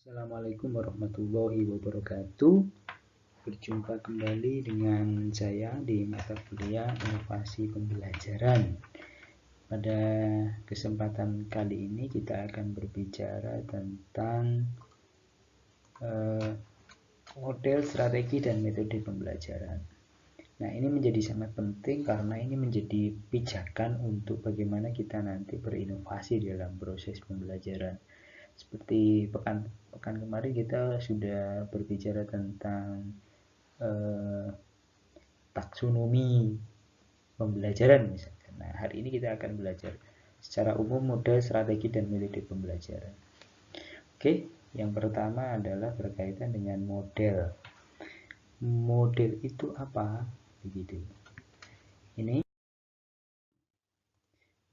Assalamualaikum warahmatullahi wabarakatuh. Berjumpa kembali dengan saya di mata kuliah Inovasi Pembelajaran. Pada kesempatan kali ini kita akan berbicara tentang model, strategi, dan metode pembelajaran. Nah, ini menjadi sangat penting karena ini menjadi pijakan untuk bagaimana kita nanti berinovasi dalam proses pembelajaran. Seperti pekan kemarin kita sudah berbicara tentang taksonomi pembelajaran misalkan. Nah, hari ini kita akan belajar secara umum model, strategi, dan metode pembelajaran. Oke, yang pertama adalah berkaitan dengan model. Model itu apa? Begitu. Ini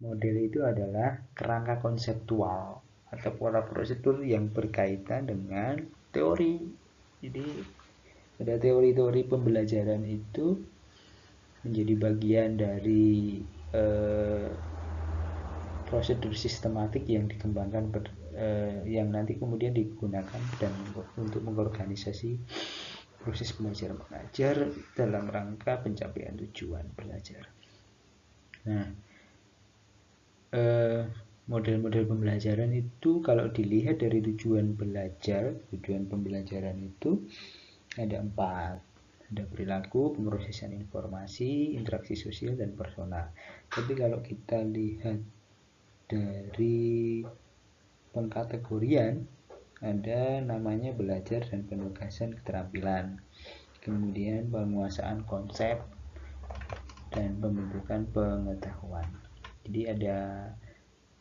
model itu adalah kerangka konseptual atau pola prosedur yang berkaitan dengan teori. Jadi pada teori-teori pembelajaran itu menjadi bagian dari prosedur sistematik yang dikembangkan yang nanti kemudian digunakan dan untuk mengorganisasi proses belajar mengajar dalam rangka pencapaian tujuan belajar. Nah, model-model pembelajaran itu kalau dilihat dari tujuan pembelajaran itu ada 4. Ada perilaku, pemrosesan informasi, interaksi sosial, dan personal. Tapi kalau kita lihat dari pengkategorian, ada namanya belajar dan penugasan keterampilan, kemudian penguasaan konsep, dan pembentukan pengetahuan. Jadi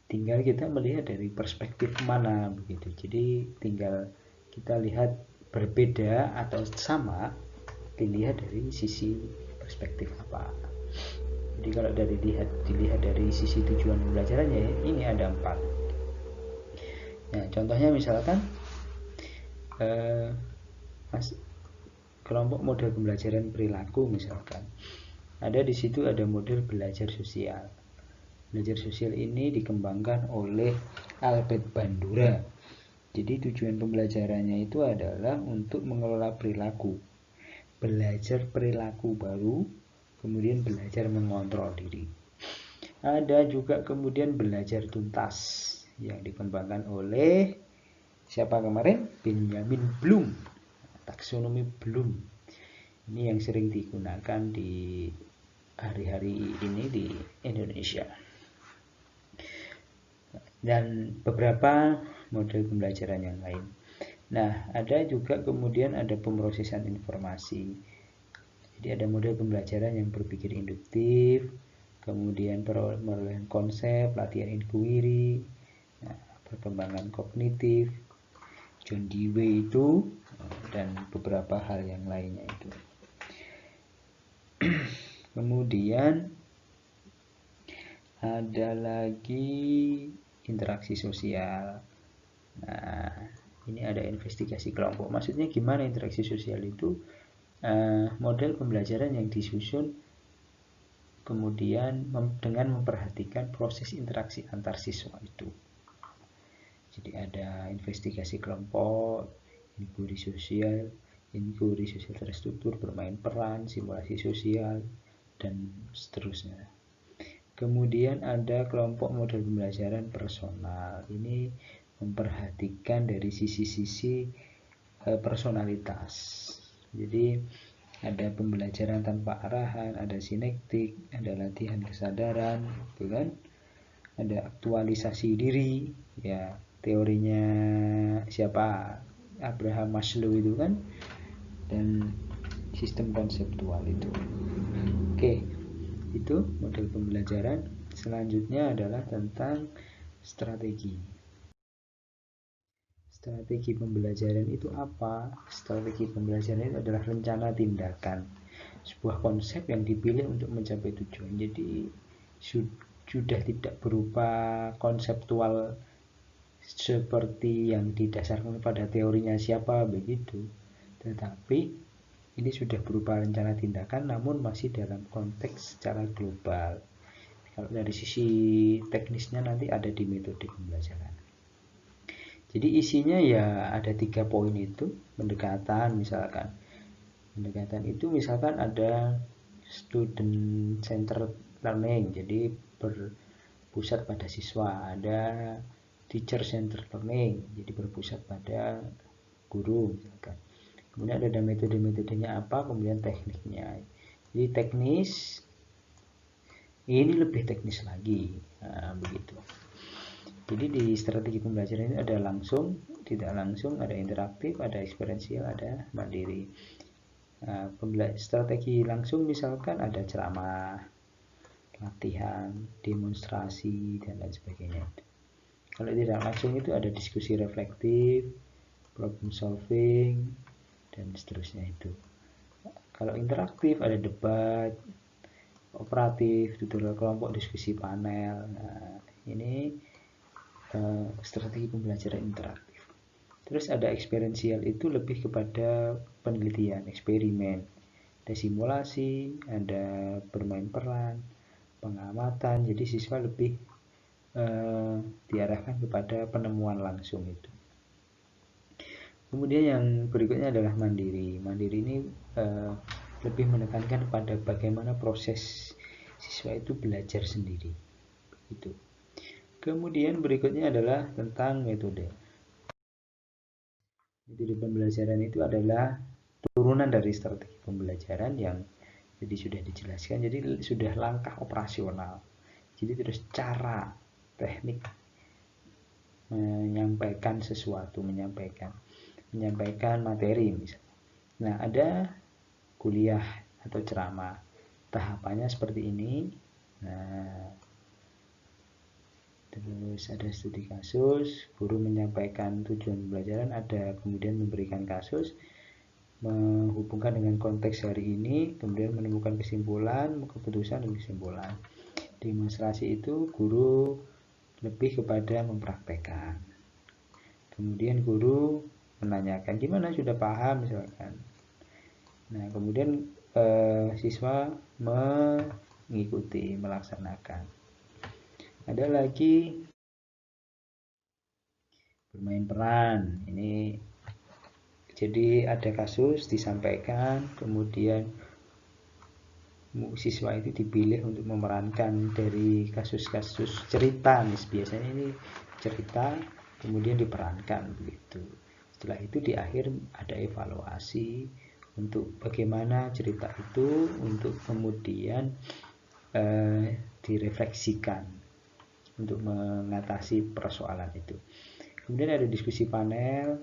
tinggal kita melihat dari perspektif mana begitu. Jadi tinggal kita lihat berbeda atau sama, dilihat dari sisi perspektif apa. Jadi kalau dilihat dari sisi tujuan pembelajarannya, ini ada 4. Nah, contohnya misalkan kelompok model pembelajaran perilaku misalkan. Ada di situ ada model belajar sosial. Belajar sosial ini dikembangkan oleh Albert Bandura. Jadi tujuan pembelajarannya itu adalah untuk mengelola perilaku, belajar perilaku baru, kemudian belajar mengontrol diri. Ada juga kemudian belajar tuntas yang dikembangkan oleh siapa kemarin? Benjamin Bloom, taksonomi Bloom. Ini yang sering digunakan di hari-hari ini di Indonesia. Dan beberapa model pembelajaran yang lain. Nah, ada juga kemudian ada pemrosesan informasi. Jadi ada model pembelajaran yang berpikir induktif, kemudian perolehan konsep, latihan inquiry, perkembangan kognitif, John Dewey itu, dan beberapa hal yang lainnya itu. Kemudian ada lagi interaksi sosial. Nah, ini ada investigasi kelompok. Maksudnya gimana interaksi sosial itu? Model pembelajaran yang disusun kemudian dengan memperhatikan proses interaksi antar siswa itu. Jadi ada investigasi kelompok, inquiry sosial terstruktur, bermain peran, simulasi sosial, dan seterusnya. Kemudian ada kelompok model pembelajaran personal. Ini memperhatikan dari sisi-sisi personalitas. Jadi ada pembelajaran tanpa arahan, ada sinektik, ada latihan kesadaran, gitu kan? Ada aktualisasi diri, ya teorinya siapa? Abraham Maslow itu kan, dan sistem konseptual itu. Oke, itu model pembelajaran. Selanjutnya adalah tentang strategi. Strategi pembelajaran itu apa? Strategi pembelajaran itu adalah rencana tindakan, sebuah konsep yang dipilih untuk mencapai tujuan. Jadi sudah tidak berupa konseptual seperti yang didasarkan pada teorinya siapa begitu, tetapi ini sudah berupa rencana tindakan namun masih dalam konteks secara global. Kalau dari sisi teknisnya nanti ada di metode pembelajaran. Jadi isinya ya ada 3 poin itu. Pendekatan misalkan. Pendekatan itu misalkan ada student centered learning, jadi berpusat pada siswa. Ada teacher centered learning, jadi berpusat pada guru misalkan. Kemudian ada metode-metodenya apa, kemudian tekniknya. Jadi teknis, ini lebih teknis lagi. Nah, begitu. Jadi di strategi pembelajaran ini ada langsung, tidak langsung, ada interaktif, ada eksperiensial, ada mandiri. Nah, strategi langsung misalkan ada ceramah, latihan, demonstrasi, dan lain sebagainya. Kalau tidak langsung itu ada diskusi reflektif, problem solving, dan seterusnya itu. Kalau interaktif ada debat, operatif, tutorial kelompok, diskusi panel. Nah, ini strategi pembelajaran interaktif. Terus ada eksperiensial, itu lebih kepada penelitian, eksperimen. Ada simulasi, ada bermain peran, pengamatan. Jadi siswa lebih diarahkan kepada penemuan langsung itu. Kemudian yang berikutnya adalah mandiri. Mandiri ini lebih menekankan pada bagaimana proses siswa itu belajar sendiri. Itu. Kemudian berikutnya adalah tentang metode. Metode pembelajaran itu adalah turunan dari strategi pembelajaran yang jadi sudah dijelaskan. Jadi sudah langkah operasional. Jadi terus cara, teknik menyampaikan sesuatu, menyampaikan materi misalnya. Nah, ada kuliah atau ceramah, tahapannya seperti ini. Nah, terus ada studi kasus, guru menyampaikan tujuan pembelajaran, ada kemudian memberikan kasus, menghubungkan dengan konteks hari ini, kemudian menemukan kesimpulan, keputusan dan kesimpulan. Demonstrasi itu guru lebih kepada mempraktekkan. Kemudian guru menanyakan gimana, sudah paham misalkan. Nah, kemudian siswa mengikuti, melaksanakan. Ada lagi bermain peran. Ini jadi ada kasus disampaikan, kemudian siswa itu dipilih untuk memerankan dari kasus-kasus cerita. Biasanya ini cerita, kemudian diperankan begitu. Setelah itu di akhir ada evaluasi untuk bagaimana cerita itu, untuk kemudian direfleksikan untuk mengatasi persoalan itu. Kemudian ada diskusi panel,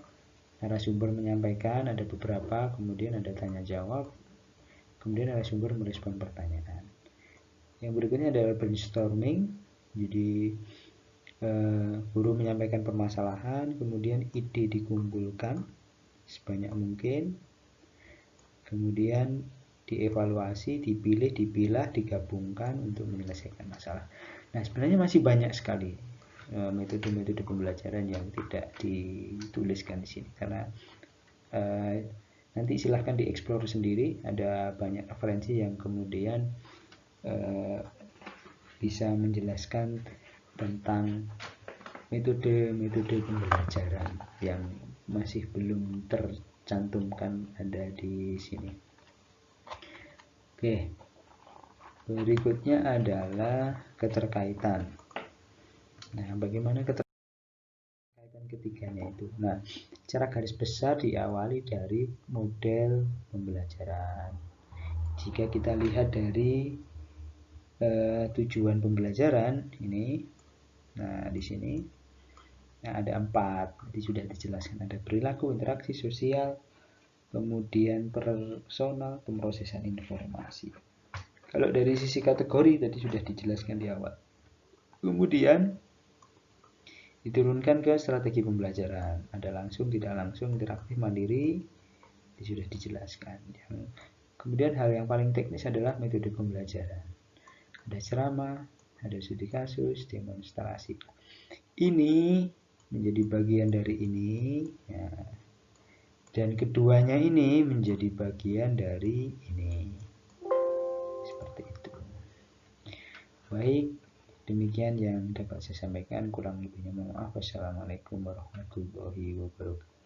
narasumber menyampaikan, ada beberapa, kemudian ada tanya jawab, kemudian narasumber merespon pertanyaan. Yang berikutnya adalah brainstorming. Jadi guru menyampaikan permasalahan, kemudian ide dikumpulkan sebanyak mungkin, kemudian dievaluasi, dipilih, dipilah, digabungkan untuk menyelesaikan masalah. Nah, sebenarnya masih banyak sekali metode-metode pembelajaran yang tidak dituliskan di sini, karena nanti silahkan dieksplor sendiri. Ada banyak referensi yang kemudian bisa menjelaskan tentang metode-metode pembelajaran yang masih belum tercantumkan ada di sini. Oke, berikutnya adalah keterkaitan. Nah, bagaimana keterkaitan ketiganya itu? Nah, secara garis besar diawali dari model pembelajaran. Jika kita lihat dari tujuan pembelajaran ini, nah di sini ada 4, jadi sudah dijelaskan. Ada perilaku, interaksi sosial, kemudian personal, pemrosesan informasi. Kalau dari sisi kategori tadi sudah dijelaskan di awal. Kemudian diturunkan ke strategi pembelajaran. Ada langsung, tidak langsung, interaktif, mandiri, sudah dijelaskan. Kemudian hal yang paling teknis adalah metode pembelajaran. Ada ceramah, ada studi kasus, demonstrasi. Ini menjadi bagian dari ini, ya. Dan keduanya ini menjadi bagian dari ini. Seperti itu. Baik, Demikian yang dapat saya sampaikan, kurang lebihnya mohon maaf. Wassalamualaikum warahmatullahi wabarakatuh.